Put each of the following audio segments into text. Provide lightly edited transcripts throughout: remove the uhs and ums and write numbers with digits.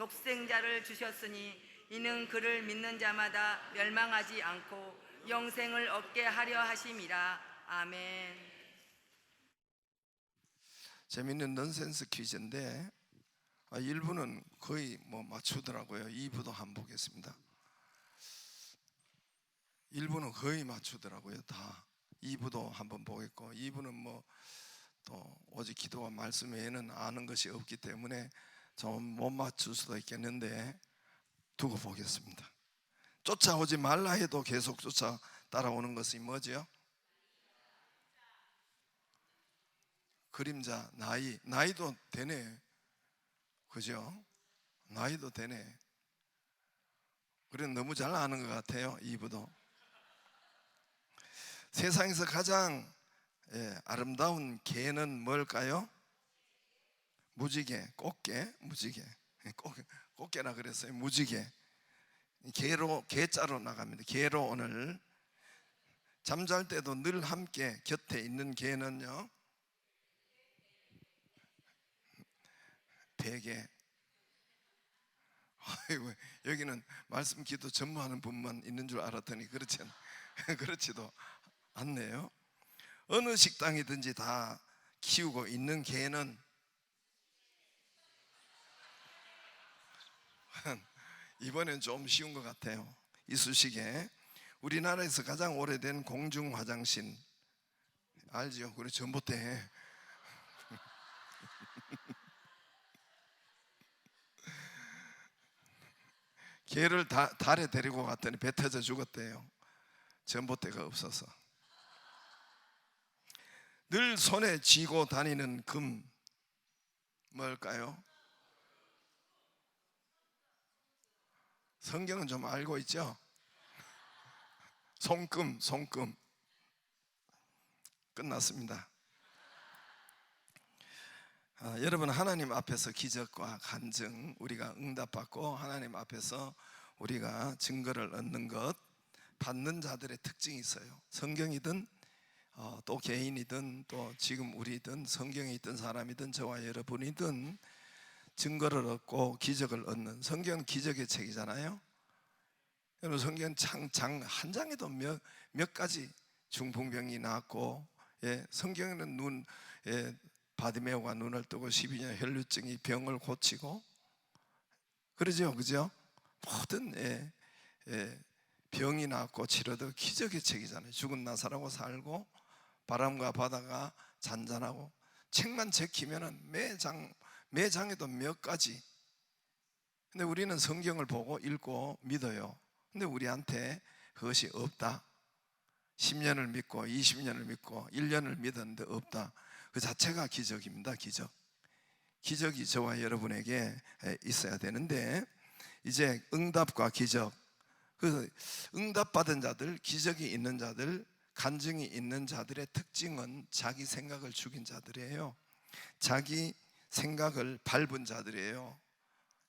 독생자를 주셨으니 이는 그를 믿는 자마다 멸망하지 않고 영생을 얻게 하려 하심이라. 아멘. 재밌는 넌센스 퀴즈인데 1부는 거의 맞추더라고요. 2부도 한번 보겠습니다. 1부는 거의 맞추더라고요. 다. 2부도 한번 보겠고 2부는 또 오직 기도와 말씀 외에는 아는 것이 없기 때문에 좀 못 맞출 수도 있겠는데 두고 보겠습니다. 쫓아오지 말라 해도 계속 쫓아 따라오는 것이 뭐죠? 그림자, 나이도 되네. 그죠? 나이도 되네. 그래 너무 잘 아는 것 같아요. 2부도. 세상에서 가장 아름다운 개는 뭘까요? 무지개, 꽃게, 무지개. 꽃게라 그랬어요. 무지개. 개자로 나갑니다. 개로 오늘 잠잘 때도 늘 함께 곁에 있는 개는요, 베개. 아이고, 여기는 말씀 기도 전무하는 분만 있는 줄 알았더니 그렇지도 않네요. 어느 식당이든지 다 키우고 있는 개는 이번엔 좀 쉬운 것 같아요. 이쑤시개. 우리나라에서 가장 오래된 공중 화장실 알죠? 그래 전봇대. 개를 달에 데리고 갔더니 배 터져 죽었대요. 전봇대가 없어서. 늘 손에 쥐고 다니는 금 뭘까요? 성경은 좀 알고 있죠? 손금. 끝났습니다. 여러분, 하나님 앞에서 기적과 간증 우리가 응답받고 하나님 앞에서 우리가 증거를 얻는 것, 받는 자들의 특징이 있어요. 성경이든 또 개인이든 또 지금 우리든 성경에 있던 사람이든 저와 여러분이든 증거를 얻고 기적을 얻는, 성경은 기적의 책이잖아요. 여러분, 성경은 장 한 장에도 몇 가지 중풍병이 나았고, 성경에는 바디메오가 눈을 뜨고 12년 혈루증이 병을 고치고 그러죠, 그죠? 모든 병이 나았고 치료도 기적의 책이잖아요. 죽은 나사로가 살고 바람과 바다가 잔잔하고, 책만 제키면은 매 장에도 몇 가지. 근데 우리는 성경을 보고 읽고 믿어요. 근데 우리한테 그것이 없다. 10년을 믿고 20년을 믿고 1년을 믿었는데 없다. 그 자체가 기적입니다. 기적이 저와 여러분에게 있어야 되는데, 이제 응답과 기적, 그 응답받은 자들, 기적이 있는 자들, 간증이 있는 자들의 특징은 자기 생각을 죽인 자들이에요. 자기 생각을 밟은 자들이에요.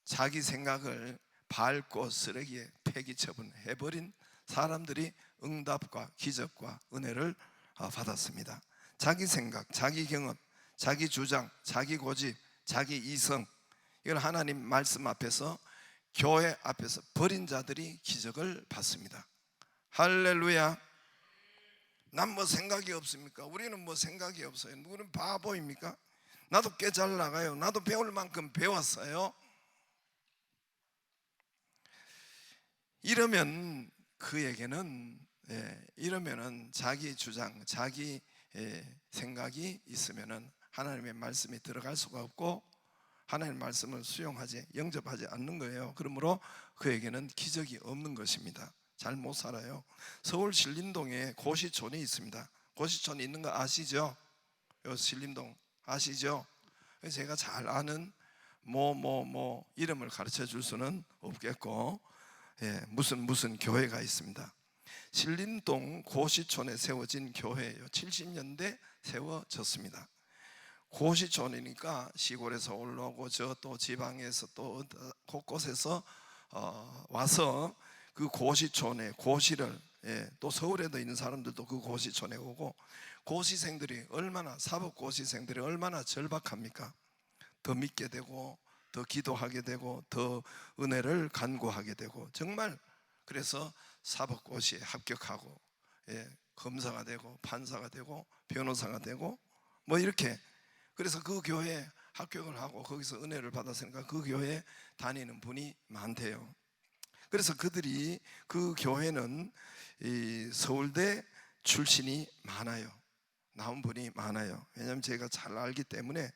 자기 생각을 밟고 쓰레기에 폐기 처분해버린 사람들이 응답과 기적과 은혜를 받았습니다. 자기 생각, 자기 경험, 자기 주장, 자기 고집, 자기 이성, 이걸 하나님 말씀 앞에서, 교회 앞에서 버린 자들이 기적을 받습니다. 할렐루야. 난 생각이 없습니까? 우리는 생각이 없어요. 누구는 바보입니까? 나도 꽤 잘 나가요. 나도 배울 만큼 배웠어요. 이러면 그에게는 이러면은 자기 주장, 자기 생각이 있으면은 하나님의 말씀이 들어갈 수가 없고 하나님의 말씀을 영접하지 않는 거예요. 그러므로 그에게는 기적이 없는 것입니다. 잘 못 살아요. 서울 신림동에 고시촌이 있습니다. 고시촌이 있는 거 아시죠? 요 신림동 아시죠? 제가 잘 아는 이름을 가르쳐 줄 수는 없겠고, 무슨 교회가 있습니다. 신림동 고시촌에 세워진 교회예요. 70년대 세워졌습니다. 고시촌이니까 시골에서 올라오고 저 또 지방에서 또 곳곳에서 와서 그 고시촌에 고시를, 또 서울에도 있는 사람들도 그 고시촌에 오고, 고시생들이 얼마나, 사법 고시생들이 얼마나 절박합니까? 더 믿게 되고 더 기도하게 되고 더 은혜를 간구하게 되고, 정말 그래서 사법고시에 합격하고, 예, 검사가 되고 판사가 되고 변호사가 되고 뭐 이렇게, 그래서 그 교회에 합격을 하고 거기서 은혜를 받았으니까 그 교회에 다니는 분이 많대요. 그래서 그들이, 그 교회는 이 서울대 출신이 많아요. 나온 분이 많아요. 왜냐하면 제가 잘 알기 때문에.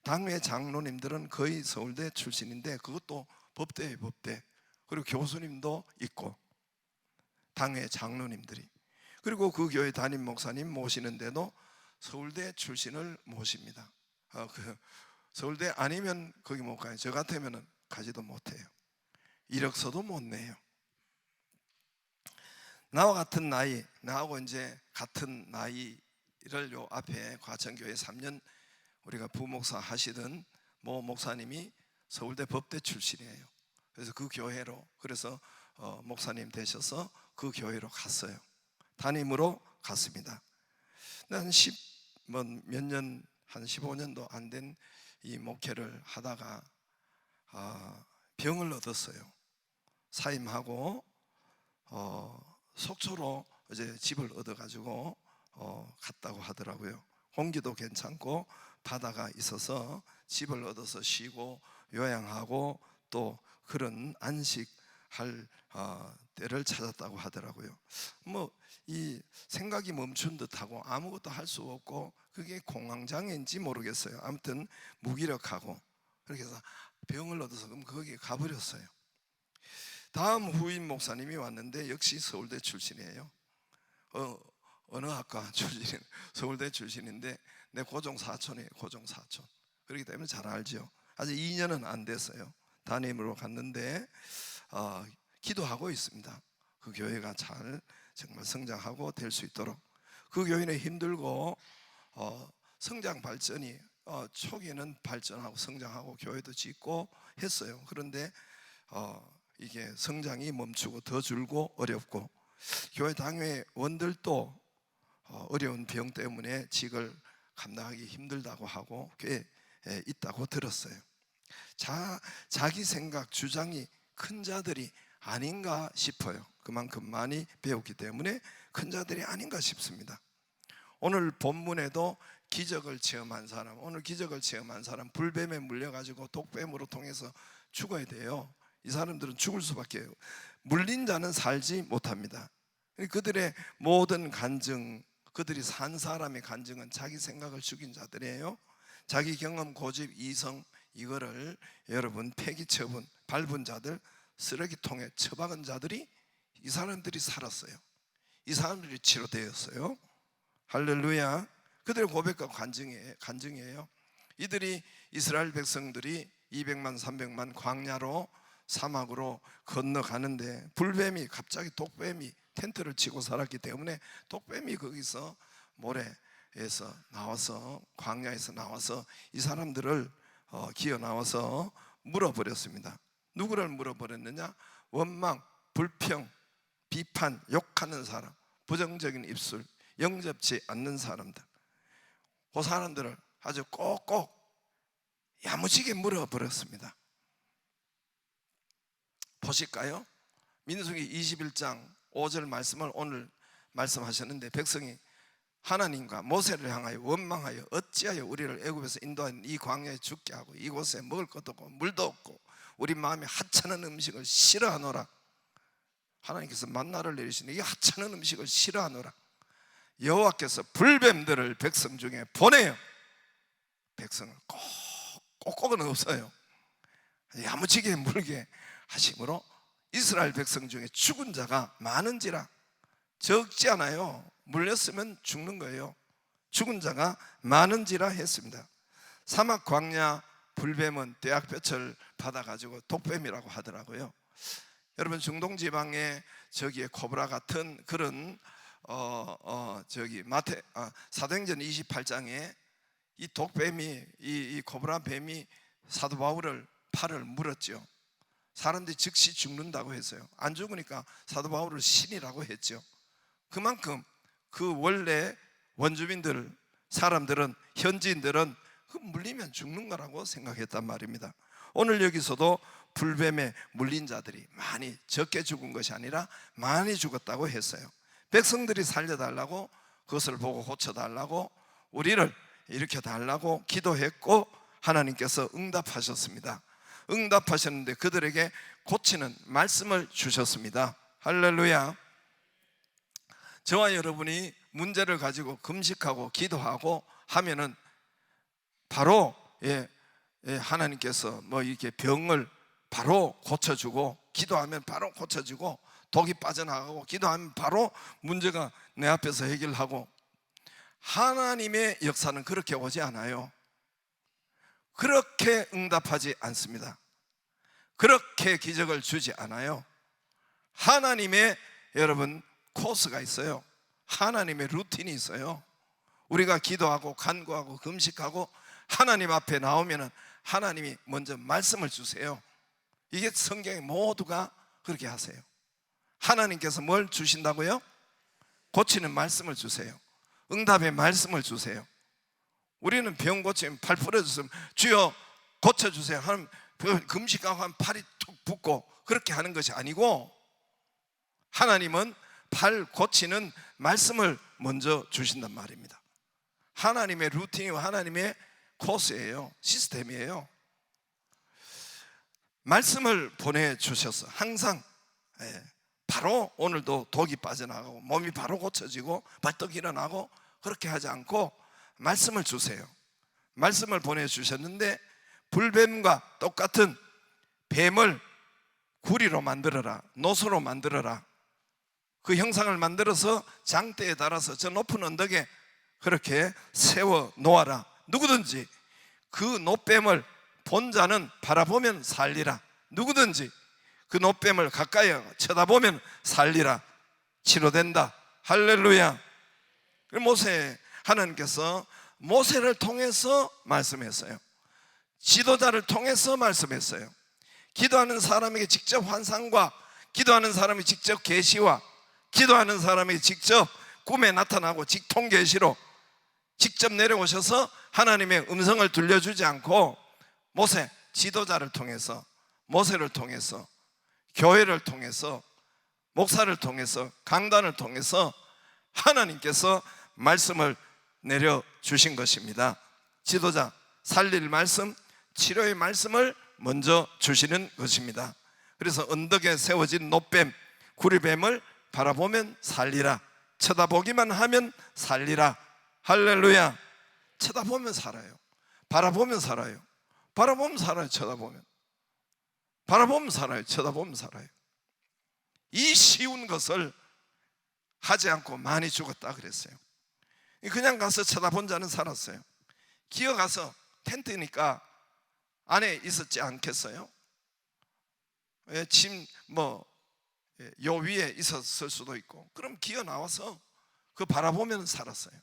당회 장로님들은 거의 서울대 출신인데, 그것도 법대예요, 법대. 그리고 교수님도 있고, 당회 장로님들이. 그리고 그 교회 담임 목사님 모시는데도 서울대 출신을 모십니다. 서울대 아니면 거기 못 가요. 저 같으면 가지도 못해요. 이력서도 못 내요. 나와 같은 나이, 나하고 이제 같은 나이를 요 앞에 과천교회 3년 우리가 부목사 하시던 모 목사님이 서울대 법대 출신이에요. 그래서 그 교회로, 그래서 목사님 되셔서 그 교회로 갔어요. 담임으로 갔습니다. 한 몇 년, 한 15년도 안 된 이 목회를 하다가 병을 얻었어요. 사임하고 속초로 이제 집을 얻어가지고 갔다고 하더라고요. 공기도 괜찮고 바다가 있어서 집을 얻어서 쉬고 요양하고 또 그런 안식할 때를 찾았다고 하더라고요. 뭐 이 생각이 멈춘 듯하고 아무것도 할 수 없고, 그게 공황장애인지 모르겠어요. 아무튼 무기력하고, 그렇게 해서 병을 얻어서 그럼 거기에 가버렸어요. 다음 후임 목사님이 왔는데 역시 서울대 출신이에요. 어느 학과 출신, 서울대 출신인데 내 고종 사촌이에요. 고종 사촌. 그렇기 때문에 잘 알죠. 아직 2년은 안 됐어요. 담임으로 갔는데 기도하고 있습니다. 그 교회가 잘 정말 성장하고 될 수 있도록. 그 교회는 힘들고 성장 발전이 초기에는 발전하고 성장하고 교회도 짓고 했어요. 그런데 이게 성장이 멈추고 더 줄고 어렵고, 교회 당회원들도 어려운 병 때문에 직을 감당하기 힘들다고 하고 꽤 있다고 들었어요. 자기 생각 주장이 큰 자들이 아닌가 싶어요. 그만큼 많이 배웠기 때문에 큰 자들이 아닌가 싶습니다. 오늘 본문에도 기적을 체험한 사람, 오늘 기적을 체험한 사람, 불뱀에 물려가지고 독뱀으로 통해서 죽어야 돼요. 이 사람들은 죽을 수밖에, 물린 자는 살지 못합니다. 그들의 모든 간증, 그들이 산 사람의 간증은 자기 생각을 죽인 자들이에요. 자기 경험, 고집, 이성, 이거를 여러분 폐기 처분, 밟은 자들, 쓰레기통에 처박은 자들이, 이 사람들이 살았어요. 이 사람들이 치료되었어요. 할렐루야. 그들의 고백과 간증이에요. 이들이, 이스라엘 백성들이 200만 300만 광야로, 사막으로 건너가는데 불뱀이, 갑자기 독뱀이 텐트를 치고 살았기 때문에 독뱀이 거기서 모래에서 나와서, 광야에서 나와서 이 사람들을 기어 나와서 물어버렸습니다. 누구를 물어버렸느냐? 원망, 불평, 비판, 욕하는 사람, 부정적인 입술, 영접지 않는 사람들, 그 사람들을 아주 꼭꼭 야무지게 물어버렸습니다. 보실까요? 민수기 21장 5절 말씀을 오늘 말씀하셨는데, 백성이 하나님과 모세를 향하여 원망하여 어찌하여 우리를 애굽에서 인도한 이 광야에 죽게 하고 이곳에 먹을 것도 없고 물도 없고 우리 마음에 하찮은 음식을 싫어하노라. 하나님께서 만나를 내리시니 이 하찮은 음식을 싫어하노라. 여호와께서 불뱀들을 백성 중에 보내요. 백성을 꼭은 없어요. 야무지게 물게 하심으로 이스라엘 백성 중에 죽은 자가 많은지라. 적지 않아요. 물렸으면 죽는 거예요. 죽은 자가 많은지라 했습니다. 사막 광야 불뱀은 떼약볕을 받아가지고 독뱀이라고 하더라고요. 여러분, 중동 지방에 저기에 코브라 같은 그런 사도행전 28장에 이 독뱀이, 이 코브라 뱀이 사도 바울을 팔을 물었죠. 사람들이 즉시 죽는다고 했어요. 안 죽으니까 사도 바울을 신이라고 했죠. 그만큼 그 원래 원주민들, 사람들은, 현지인들은 그 물리면 죽는 거라고 생각했단 말입니다. 오늘 여기서도 불뱀에 물린 자들이 많이 적게 죽은 것이 아니라 많이 죽었다고 했어요. 백성들이 살려달라고, 그것을 보고 고쳐달라고, 우리를 일으켜달라고 기도했고 하나님께서 응답하셨습니다. 응답하셨는데 그들에게 고치는 말씀을 주셨습니다. 할렐루야. 저와 여러분이 문제를 가지고 금식하고 기도하고 하면은 바로 하나님께서 뭐 이렇게 병을 바로 고쳐주고, 기도하면 바로 고쳐주고, 독이 빠져나가고, 기도하면 바로 문제가 내 앞에서 해결하고, 하나님의 역사는 그렇게 오지 않아요. 그렇게 응답하지 않습니다. 그렇게 기적을 주지 않아요. 하나님의 여러분 코스가 있어요. 하나님의 루틴이 있어요. 우리가 기도하고 간구하고 금식하고 하나님 앞에 나오면은 하나님이 먼저 말씀을 주세요. 이게 성경에 모두가 그렇게 하세요. 하나님께서 뭘 주신다고요? 고치는 말씀을 주세요. 응답의 말씀을 주세요. 우리는 병 고치면 팔 부러졌으면 주여 고쳐주세요 하면 금식하고 하면 팔이 툭 붓고 그렇게 하는 것이 아니고, 하나님은 팔 고치는 말씀을 먼저 주신단 말입니다. 하나님의 루틴이고 하나님의 코스예요. 시스템이에요. 말씀을 보내주셔서 항상 바로 오늘도 독이 빠져나가고 몸이 바로 고쳐지고 벌떡 일어나고 그렇게 하지 않고 말씀을 주세요. 말씀을 보내주셨는데 불뱀과 똑같은 뱀을 구리로 만들어라, 노소로 만들어라, 그 형상을 만들어서 장대에 달아서 저 높은 언덕에 그렇게 세워 놓아라. 누구든지 그 노뱀을 본 자는 바라보면 살리라. 누구든지 그 노뱀을 가까이 쳐다보면 살리라. 치료된다. 할렐루야. 모세, 하나님께서 모세를 통해서 말씀했어요. 지도자를 통해서 말씀했어요. 기도하는 사람에게 직접 환상과, 기도하는 사람이 직접 계시와, 기도하는 사람이 직접 꿈에 나타나고 직통 계시로 직접 내려오셔서 하나님의 음성을 들려주지 않고, 모세, 지도자를 통해서, 모세를 통해서, 교회를 통해서, 목사를 통해서, 강단을 통해서 하나님께서 말씀을 내려주신 것입니다. 지도자, 살릴 말씀, 치료의 말씀을 먼저 주시는 것입니다. 그래서 언덕에 세워진 노뱀, 구리뱀을 바라보면 살리라. 쳐다보기만 하면 살리라. 할렐루야. 쳐다보면 살아요. 바라보면 살아요. 바라보면 살아요. 쳐다보면, 바라보면 살아요. 쳐다보면 살아요. 이 쉬운 것을 하지 않고 많이 죽었다 그랬어요. 그냥 가서 쳐다본 자는 살았어요. 기어 가서 텐트니까 안에 있었지 않겠어요? 짐 요 위에 있었을 수도 있고, 그럼 기어 나와서 그 바라보면 살았어요.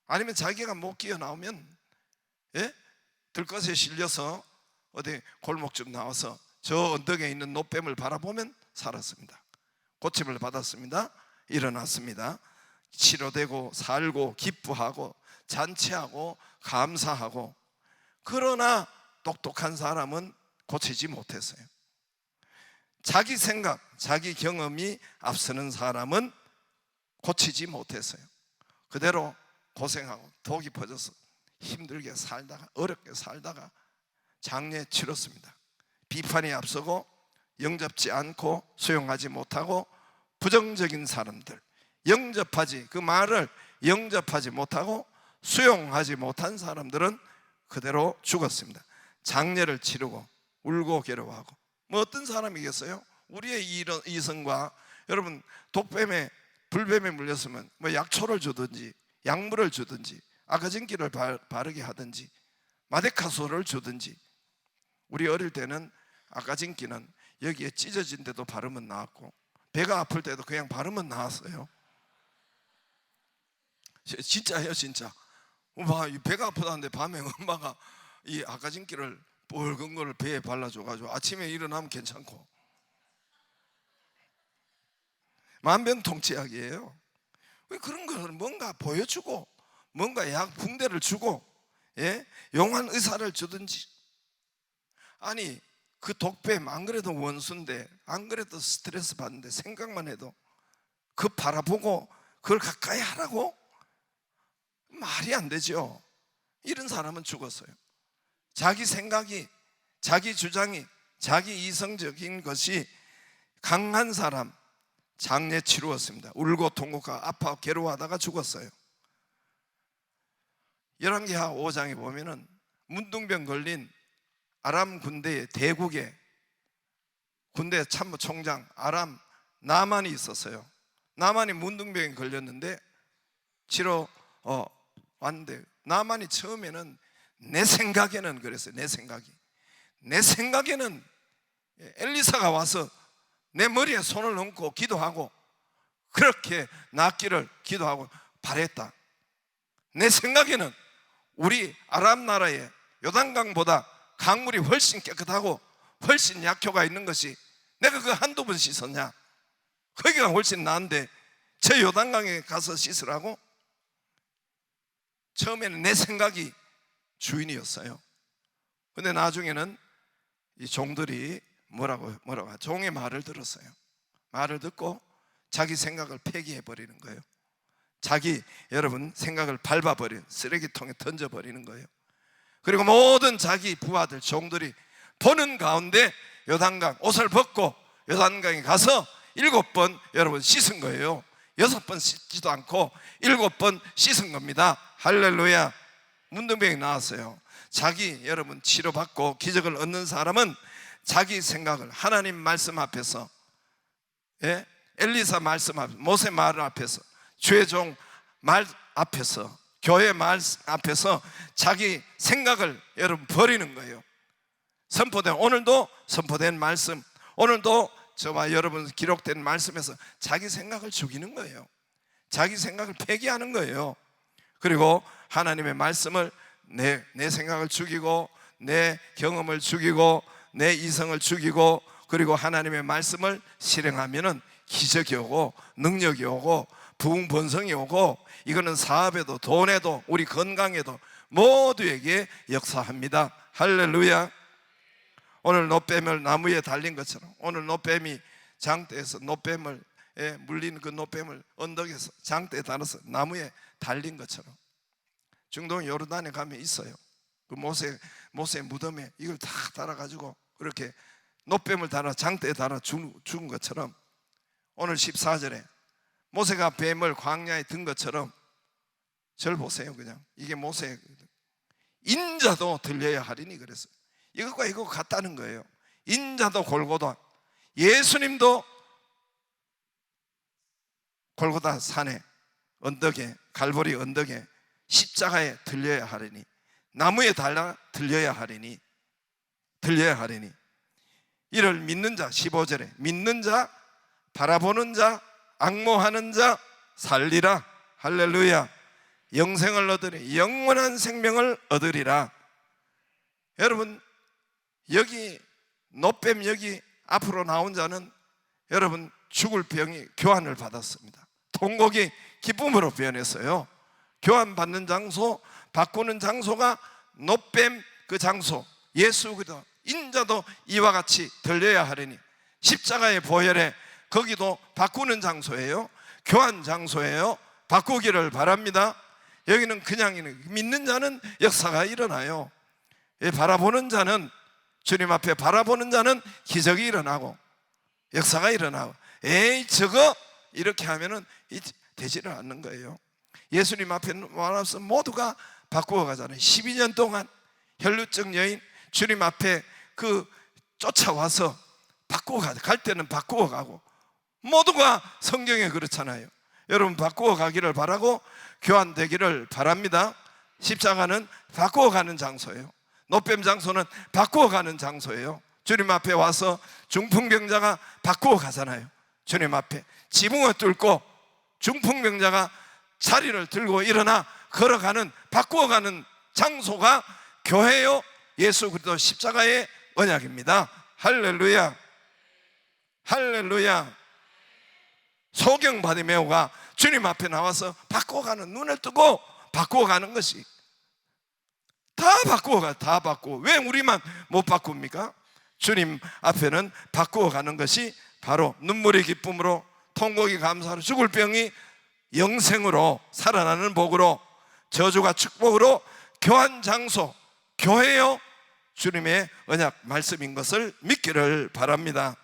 아니면 자기가 못 기어 나오면 들것에 실려서 어디 골목쯤 나와서 저 언덕에 있는 노뱀을 바라보면 살았습니다. 고침을 받았습니다. 일어났습니다. 치료되고 살고 기뻐하고 잔치하고 감사하고. 그러나 똑똑한 사람은 고치지 못했어요. 자기 생각, 자기 경험이 앞서는 사람은 고치지 못했어요. 그대로 고생하고 독이 퍼져서 힘들게 살다가, 어렵게 살다가 장례 치렀습니다. 비판이 앞서고 영접지 않고 수용하지 못하고 부정적인 사람들, 영접하지, 그 말을 영접하지 못하고 수용하지 못한 사람들은 그대로 죽었습니다. 장례를 치르고 울고 괴로워하고. 뭐 어떤 사람이겠어요? 우리의 이성과, 여러분 독뱀에, 불뱀에 물렸으면 뭐 약초를 주든지 약물을 주든지 아까진기를 바르게 하든지 마데카소를 주든지. 우리 어릴 때는 아까진기는 여기에 찢어진 데도 바르면 나았고 배가 아플 때도 그냥 바르면 나았어요. 진짜예요, 진짜. 배가 아프다는데 밤에 엄마가 이 아까진기를 붉은 거를 배에 발라줘가지고 아침에 일어나면 괜찮고. 만병통치약이에요. 왜 그런 걸 뭔가 보여주고 뭔가 약 붕대를 주고 용한 의사를 주든지. 아니 그 독뱀 안 그래도 원수인데, 안 그래도 스트레스 받는데, 생각만 해도 그 바라보고 그걸 가까이 하라고? 말이 안 되죠. 이런 사람은 죽었어요. 자기 생각이, 자기 주장이, 자기 이성적인 것이 강한 사람, 장례 치루었습니다. 울고 통곡하고 아파하고 괴로워하다가 죽었어요. 열왕기하 5장에 보면은 문둥병 걸린 아람 군대의 대국의 군대 참모총장 아람 나만이 있었어요. 나만이 문둥병에 걸렸는데 치러 왔는데, 나만이 처음에는 내 생각에는 그랬어요. 내 생각에는 엘리사가 와서 내 머리에 손을 얹고 기도하고 그렇게 낫기를 기도하고 바랬다. 내 생각에는 우리 아람 나라의 요단강보다 강물이 훨씬 깨끗하고 훨씬 약효가 있는 것이, 내가 그 한두 번 씻었냐? 거기가 훨씬 나은데 저 요단강에 가서 씻으라고? 처음에는 내 생각이 주인이었어요. 근데 나중에는 이 종들이 뭐라고 종의 말을 들었어요. 말을 듣고 자기 생각을 폐기해 버리는 거예요. 자기 여러분 생각을 밟아버린 쓰레기통에 던져버리는 거예요. 그리고 모든 자기 부하들 종들이 보는 가운데 요단강 옷을 벗고 요단강에 가서 7번 여러분 씻은 거예요. 6번 씻지도 않고 7번 씻은 겁니다. 할렐루야. 문둥병이 나왔어요. 자기 여러분 치료받고 기적을 얻는 사람은 자기 생각을 하나님 말씀 앞에서, 엘리사 말씀 앞에서, 모세 말 앞에서, 주의 종 말 앞에서, 교회 말 앞에서 자기 생각을 여러분 버리는 거예요. 오늘도 선포된 말씀, 오늘도 저와 여러분 기록된 말씀에서 자기 생각을 죽이는 거예요. 자기 생각을 폐기하는 거예요. 그리고 하나님의 말씀을 내 생각을 죽이고, 내 경험을 죽이고, 내 이성을 죽이고, 그리고 하나님의 말씀을 실행하면은 기적이 오고 능력이 오고 부흥번성이 오고, 이거는 사업에도 돈에도 우리 건강에도 모두에게 역사합니다. 할렐루야. 오늘 노뱀을 나무에 달린 것처럼, 오늘 노뱀이 장대에서 노뱀을 물린 그 노뱀을 언덕에서 장대에 달아서 나무에 달린 것처럼, 중동 요르단에 가면 있어요. 그 모세 무덤에 이걸 다 달아가지고 그렇게 노뱀을 달아 장대에 달아 죽은 것처럼, 오늘 14절에 모세가 뱀을 광야에 든 것처럼, 절 보세요. 그냥 이게 모세, 인자도 들려야 하리니 그랬어요. 이것과 이거 같다는 거예요. 인자도 골고다, 예수님도 골고다 산에, 언덕에, 갈보리 언덕에 십자가에 들려야 하리니, 나무에 달라 들려야 하리니 이를 믿는 자, 15절에 믿는 자, 바라보는 자, 앙모하는 자 살리라. 할렐루야. 영생을 얻으리, 영원한 생명을 얻으리라. 여러분, 여기 노뱀 여기 앞으로 나온 자는 여러분 죽을 병이 교환을 받았습니다. 통곡이 기쁨으로 변했어요. 교환받는 장소, 바꾸는 장소가 노뱀 그 장소, 예수 그리스도 인자도 이와 같이 들려야 하리니, 십자가의 보혈에 거기도 바꾸는 장소예요. 교환 장소예요. 바꾸기를 바랍니다. 여기는 그냥 믿는 자는 역사가 일어나요. 바라보는 자는, 주님 앞에 바라보는 자는 기적이 일어나고 역사가 일어나고, 에이 저거 이렇게 하면은 되지를 않는 거예요. 예수님 앞에 와서 모두가 바꾸어 가잖아요. 12년 동안 혈루증 여인 주님 앞에 그 쫓아와서 바꾸어 가죠. 갈 때는 바꾸어 가고, 모두가 성경에 그렇잖아요. 여러분 바꾸어 가기를 바라고 교환되기를 바랍니다. 십자가는 바꾸어 가는 장소예요. 노뱀 장소는 바꾸어 가는 장소예요. 주님 앞에 와서 중풍병자가 바꾸어 가잖아요. 주님 앞에 지붕을 뚫고 중풍병자가 자리를 들고 일어나 걸어가는, 바꾸어 가는 장소가 교회요, 예수 그리스도 십자가의 언약입니다. 할렐루야. 할렐루야. 소경 바디메오가 주님 앞에 나와서 바꾸어가는, 눈을 뜨고 바꾸어가는 것이 다 바꾸어 가. 다 바꾸어. 왜 우리만 못 바꿉니까? 주님 앞에는 바꾸어 가는 것이 바로 눈물의 기쁨으로, 통곡이 감사로, 죽을 병이 영생으로, 살아나는 복으로, 저주가 축복으로, 교환 장소 교회요 주님의 언약 말씀인 것을 믿기를 바랍니다.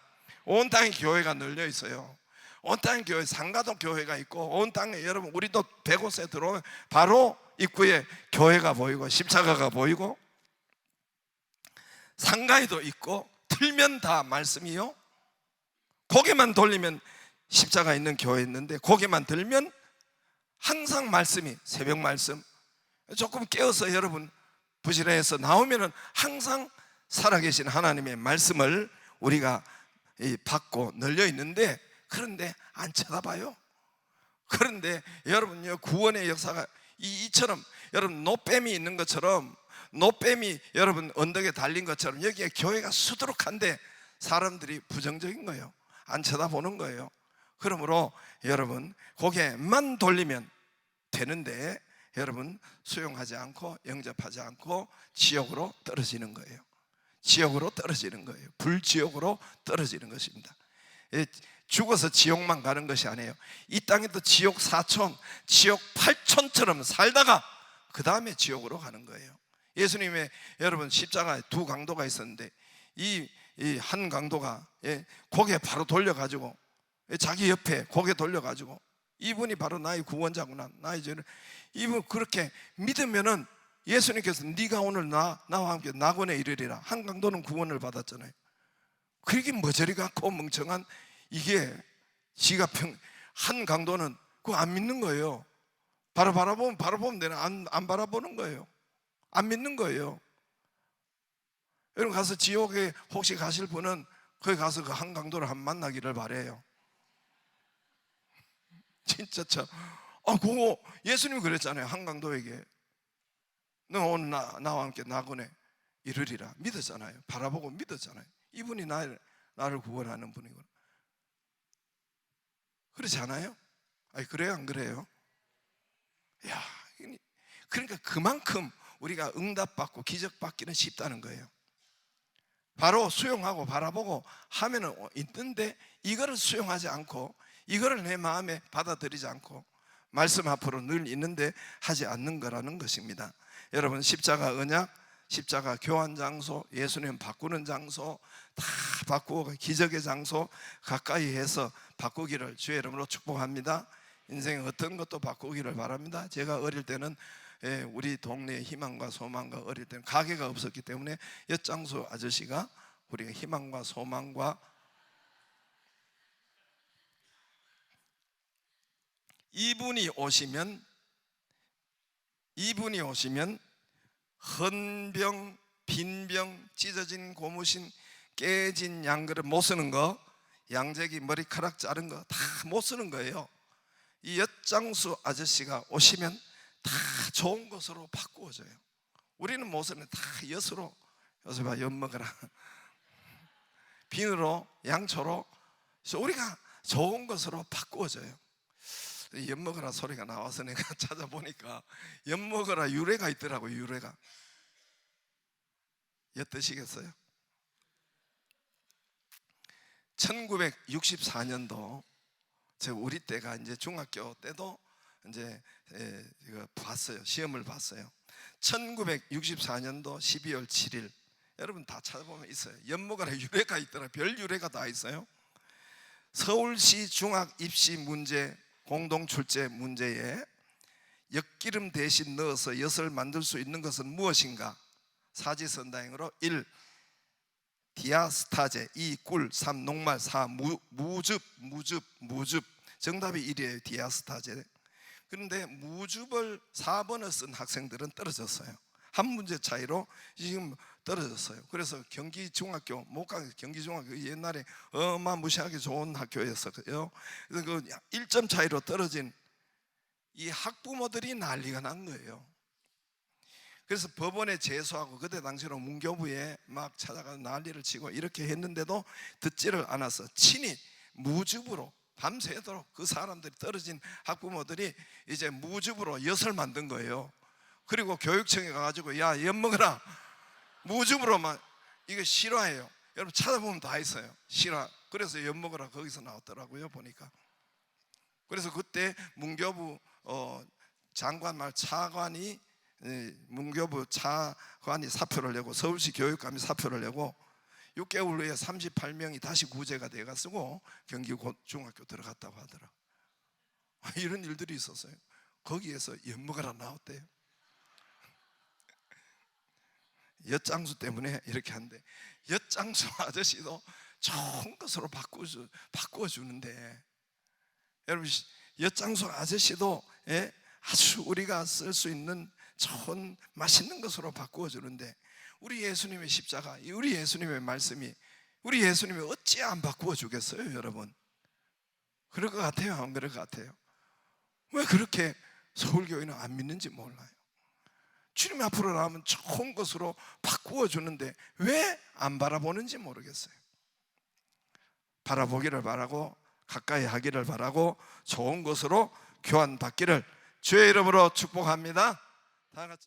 온 땅에 교회가 널려 있어요. 온 땅에 교회, 상가도 교회가 있고, 온 땅에 여러분 우리도 100곳에 들어오면 바로 입구에 교회가 보이고 십자가가 보이고, 상가에도 있고, 틀면 다 말씀이요. 고개만 돌리면 십자가 있는 교회 있는데, 고개만 들면 항상 말씀이, 새벽 말씀, 조금 깨어서 여러분 부지런해서 나오면은 항상 살아계신 하나님의 말씀을 우리가 받고 널려 있는데, 그런데 안 쳐다봐요. 그런데 여러분요, 구원의 역사가 이처럼, 여러분 노뱀이 있는 것처럼, 노뱀이 여러분 언덕에 달린 것처럼 여기에 교회가 수두룩한데 사람들이 부정적인 거예요. 안 쳐다보는 거예요. 그러므로 여러분 고개만 돌리면 되는데, 여러분 수용하지 않고 영접하지 않고 지옥으로 떨어지는 거예요. 지옥으로 떨어지는 거예요. 불지옥으로 떨어지는 것입니다. 죽어서 지옥만 가는 것이 아니에요. 이 땅에도 지옥 4촌, 지옥 8촌처럼 살다가 그 다음에 지옥으로 가는 거예요. 예수님의 여러분 십자가에 두 강도가 있었는데, 이 한 강도가 고개 바로 돌려가지고, 자기 옆에 고개 돌려가지고, 이분이 바로 나의 구원자구나, 나의 죄를, 이분 그렇게 믿으면은 예수님께서 네가 오늘 나와 함께 낙원에 이르리라. 한 강도는 구원을 받았잖아요. 그렇게 머저리 같고 멍청한, 이게 지가 한 강도는 그거 안 믿는 거예요. 바로 바라보면 되나? 안 바라보는 거예요. 안 믿는 거예요. 여러분 가서 지옥에 혹시 가실 분은 거기 가서 그 한 강도를 한번 만나기를 바래요. 진짜 참. 그거 예수님이 그랬잖아요. 한 강도에게 너 오늘 나와 함께 낙원에 이르리라. 믿었잖아요. 바라보고 믿었잖아요. 이분이 나를 구원하는 분이구나. 그렇지 않아요? 아니, 그래요 안 그래요? 야, 그러니까 그만큼 우리가 응답받고 기적받기는 쉽다는 거예요. 바로 수용하고 바라보고 하면은 있는데, 이거를 수용하지 않고, 이거를 내 마음에 받아들이지 않고, 말씀 앞으로 늘 있는데 하지 않는 거라는 것입니다. 여러분 십자가 언약, 십자가 교환 장소, 예수님 바꾸는 장소 다 바꾸고 기적의 장소 가까이 해서 바꾸기를 주의 이름으로 축복합니다. 인생의 어떤 것도 바꾸기를 바랍니다. 제가 어릴 때는 우리 동네에 희망과 소망과, 어릴 때는 가게가 없었기 때문에 엿장수 아저씨가 우리가 희망과 소망과, 이분이 오시면 헌병, 빈병, 찢어진 고무신, 깨진 양그릇 못 쓰는 거, 양재기 머리카락 자른 거 다 못 쓰는 거예요. 이 엿장수 아저씨가 오시면 다 좋은 것으로 바꾸어져요. 우리는 못 쓰는 다 엿으로, 요새 봐, 엿 먹어라, 비누로, 양초로, 우리가 좋은 것으로 바꾸어져요. 엿 먹어라 소리가 나와서 내가 찾아보니까 엿 먹어라 유래가 있더라고요. 유래가. 엿 드시겠어요? 1964년도 우리 때가 이제 중학교 때도 이제 이거 봤어요. 시험을 봤어요. 1964년도 12월 7일, 여러분 다 찾아보면 있어요. 엿 먹어라 유래가 있더라. 별 유래가 다 있어요. 서울시 중학 입시 문제 공동 출제 문제에 엿기름 대신 넣어서 엿을 만들 수 있는 것은 무엇인가? 사지선다행으로 1. 디아스타제, 2. 꿀, 3. 녹말, 4. 무즙. 정답이 1이에요. 디아스타제. 그런데 무즙을 4번을 쓴 학생들은 떨어졌어요. 한 문제 차이로 지금 떨어졌어요. 그래서 경기중학교, 경기중학교 옛날에 어마무시하게 좋은 학교였어요. 그래서 그 1점 차이로 떨어진 이 학부모들이 난리가 난 거예요. 그래서 법원에 제소하고, 그때 당시로 문교부에 막 찾아가서 난리를 치고 이렇게 했는데도 듣지를 않아서 친히 무즙으로 밤새도록 그 사람들이, 떨어진 학부모들이 이제 무즙으로 엿을 만든 거예요. 그리고 교육청에 가가지고 야, 엿먹어라. 무즙으로 막 이거 실화예요. 여러분 찾아보면 다 있어요. 실화. 그래서 엿먹어라 거기서 나왔더라고요, 보니까. 그래서 그때 문교부 장관 말 차관이 문교부 차관이 사표를 내고 서울시 교육감이 사표를 내고 6개월 후에 38명이 다시 구제가 돼가지고 경기 중학교 들어갔다고 하더라. 이런 일들이 있었어요. 거기에서 엿먹어라 나왔대요. 엿장수 때문에 이렇게 하는데, 엿장수 아저씨도 좋은 것으로 바꾸어 주는데, 여러분 엿장수 아저씨도 아주 우리가 쓸 수 있는 좋은 맛있는 것으로 바꾸어 주는데, 우리 예수님의 십자가, 우리 예수님의 말씀이 우리 예수님이 어찌 안 바꾸어 주겠어요, 여러분? 그럴 것 같아요, 안 그럴 것 같아요? 왜 그렇게 서울교회는 안 믿는지 몰라요. 주님 앞으로 나오면 좋은 것으로 바꾸어 주는데 왜 안 바라보는지 모르겠어요. 바라보기를 바라고 가까이 하기를 바라고 좋은 것으로 교환받기를 주의 이름으로 축복합니다. 다 같이